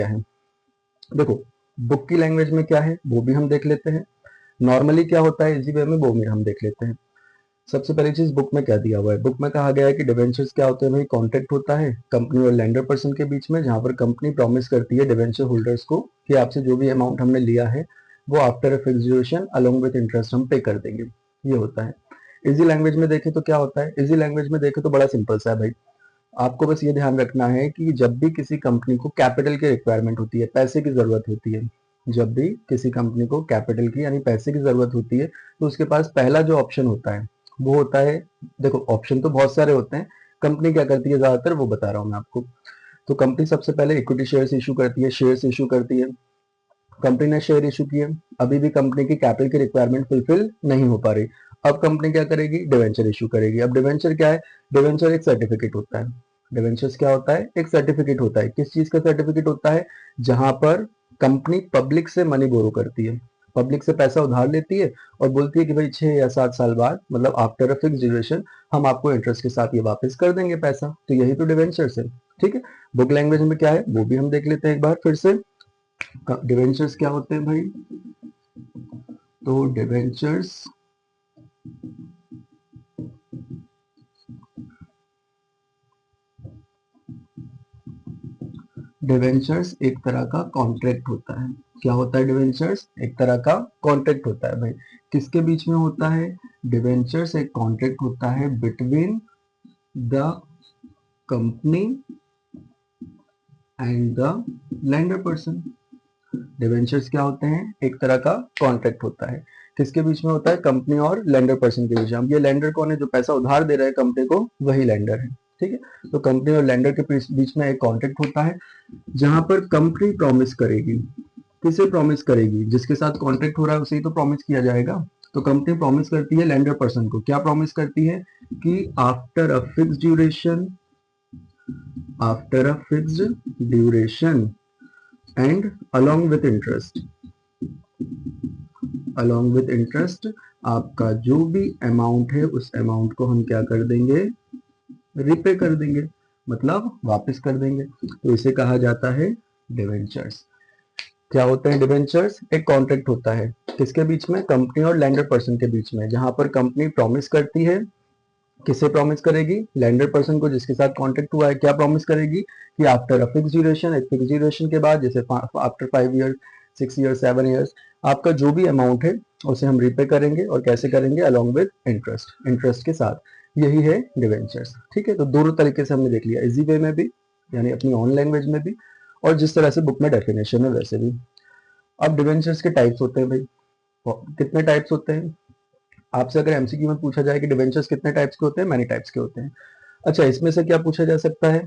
है। देखो बुक की लैंग्वेज में क्या है वो भी हम देख लेते हैं, नॉर्मली क्या होता है इजी वे में वो भी हम देख लेते हैं। सबसे पहली चीज बुक में क्या दिया हुआ है, बुक में कहा गया है कि डिवेंचर्स क्या होते हैं भाई, कॉन्ट्रैक्ट होता है कंपनी और लेंडर पर्सन के बीच में, जहां पर कंपनी प्रॉमिस करती है डिवेंचर होल्डर्स को कि आपसे जो भी अमाउंट हमने लिया है वो after a fix duration along with interest हम पे कर देंगे, ये होता है। इजी लैंग्वेज में देखें तो क्या होता है, इजी लैंग्वेज में देखें तो बड़ा सिंपल सा है भाई, आपको बस ये ध्यान रखना है कि जब भी किसी कंपनी को कैपिटल की रिक्वायरमेंट होती है, पैसे की जरूरत होती है, जब भी किसी कंपनी को कैपिटल की यानी पैसे की जरूरत होती है, तो उसके पास पहला जो ऑप्शन होता है वो होता है, देखो ऑप्शन तो बहुत सारे होते हैं, कंपनी क्या करती है ज्यादातर वो बता रहा हूँ मैं आपको। तो कंपनी सबसे पहले इक्विटी शेयर्स इशू करती है, शेयर्स इशू करती है, कंपनी ने शेयर इशू किए, अभी भी कंपनी की कैपिटल की रिक्वायरमेंट फुलफिल नहीं हो पा रही, अब कंपनी क्या करेगी, डिवेंचर इशू करेगी। अब डिवेंचर क्या है, डिवेंचर एक सर्टिफिकेट होता है, डिवेंचर्स क्या होता है, एक सर्टिफिकेट होता है, किस चीज का सर्टिफिकेट होता है, जहां पर कंपनी पब्लिक से मनी बोरो करती है, पब्लिक से पैसा उधार लेती है और बोलती है कि भाई 6 या 7 साल बाद मतलब आफ्टर अ फिक्स ड्यूरेशन हम आपको इंटरेस्ट के साथ ये वापस कर देंगे पैसा, तो यही तो डिवेंचर्स है। ठीक है, बुक लैंग्वेज में क्या है वो भी हम देख लेते हैं एक बार फिर से। डिवेंचर्स क्या होते हैं भाई, तो डिवेंचर्स डिवेंचर्स एक तरह का कॉन्ट्रैक्ट होता है। क्या होता है डिवेंचर्स, एक तरह का कॉन्ट्रैक्ट होता है भाई, किसके बीच में होता है, डिवेंचर्स एक कॉन्ट्रैक्ट होता है between the company and the lender person. Debentures क्या होते हैं, एक तरह का कॉन्ट्रैक्ट होता है, किसके बीच में होता है, कंपनी और लेंडर पर्सन के बीच में। अब ये लेंडर कौन है, जो पैसा उधार दे रहा है कंपनी को वही लेंडर है। ठीक है, तो कंपनी और लेंडर के बीच में एक कॉन्ट्रैक्ट होता है, जहां पर कंपनी प्रॉमिस करेगी, किसे प्रॉमिस करेगी, जिसके साथ कॉन्ट्रैक्ट हो रहा है उसे ही तो प्रॉमिस किया जाएगा। तो कंपनी प्रॉमिस करती है लेंडर पर्सन को, क्या प्रॉमिस करती है कि after a fix duration, after a fixed duration and along with interest, along with interest आपका जो भी अमाउंट है उस अमाउंट को हम क्या कर देंगे, रिपे कर देंगे, मतलब वापस कर देंगे, तो इसे कहा जाता है डिवेंचर्स। क्या होते हैं डिवेंचर्स, एक कॉन्ट्रैक्ट होता है, किसके बीच में, कंपनी और लैंडर पर्सन के बीच में, जहां पर कंपनी प्रॉमिस करती है, किसे प्रॉमिस करेगी, लैंडर पर्सन को जिसके साथ कॉन्ट्रैक्ट हुआ है, क्या प्रॉमिस करेगी कि आफ्टर अ फिक्स ड्यूरेशन, एक फिक्स ड्यूरेशन के बाद, जैसे आफ्टर 5 ईयर, 6 ईयर, 7 ईयर्स, आपका जो भी अमाउंट है उसे हम रिपे करेंगे, और कैसे करेंगे, अलॉन्ग विद इंटरेस्ट, इंटरेस्ट के साथ, यही है डिवेंचर्स। ठीक है, तो दोनों तरीके से हमने देख लिया, इजी वे में भी यानी अपनी ऑन लैंग्वेज में भी, और जिस तरह से बुक में डेफिनेशन है वैसे भी। अब डिवेंचर्स के टाइप्स होते हैं भाई, कितने टाइप्स होते हैं, आपसे अगर एमसीक्यू में पूछा जाए कि डिवेंचर्स कितने टाइप्स के होते हैं, मैनी टाइप्स के होते हैं। अच्छा, इसमें से क्या पूछा जा सकता है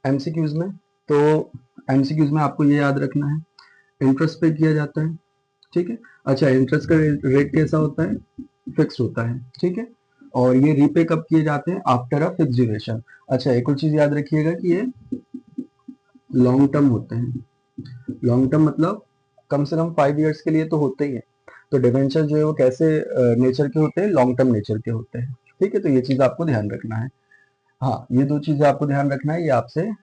एमसीक्यूज में, तो एमसीक्यूज में आपको ये याद रखना है, इंटरेस्ट पे किया जाता है। ठीक है, अच्छा इंटरेस्ट का रेट कैसा होता है, फिक्स होता है। ठीक है, और ये रीपे कब किए जाते हैं, आफ्टर अ फिक्स ड्यूरेशन। अच्छा, एक और चीज याद रखिएगा कि ये लॉन्ग टर्म होते हैं, लॉन्ग टर्म मतलब कम से कम 5 ईयर्स के लिए तो होते ही है। तो डिवेंचर जो है वो कैसे नेचर के होते हैं, लॉन्ग टर्म नेचर के होते हैं। ठीक है, तो ये चीज आपको ध्यान रखना है। हाँ, ये दो चीजें आपको ध्यान रखना है, ये आपसे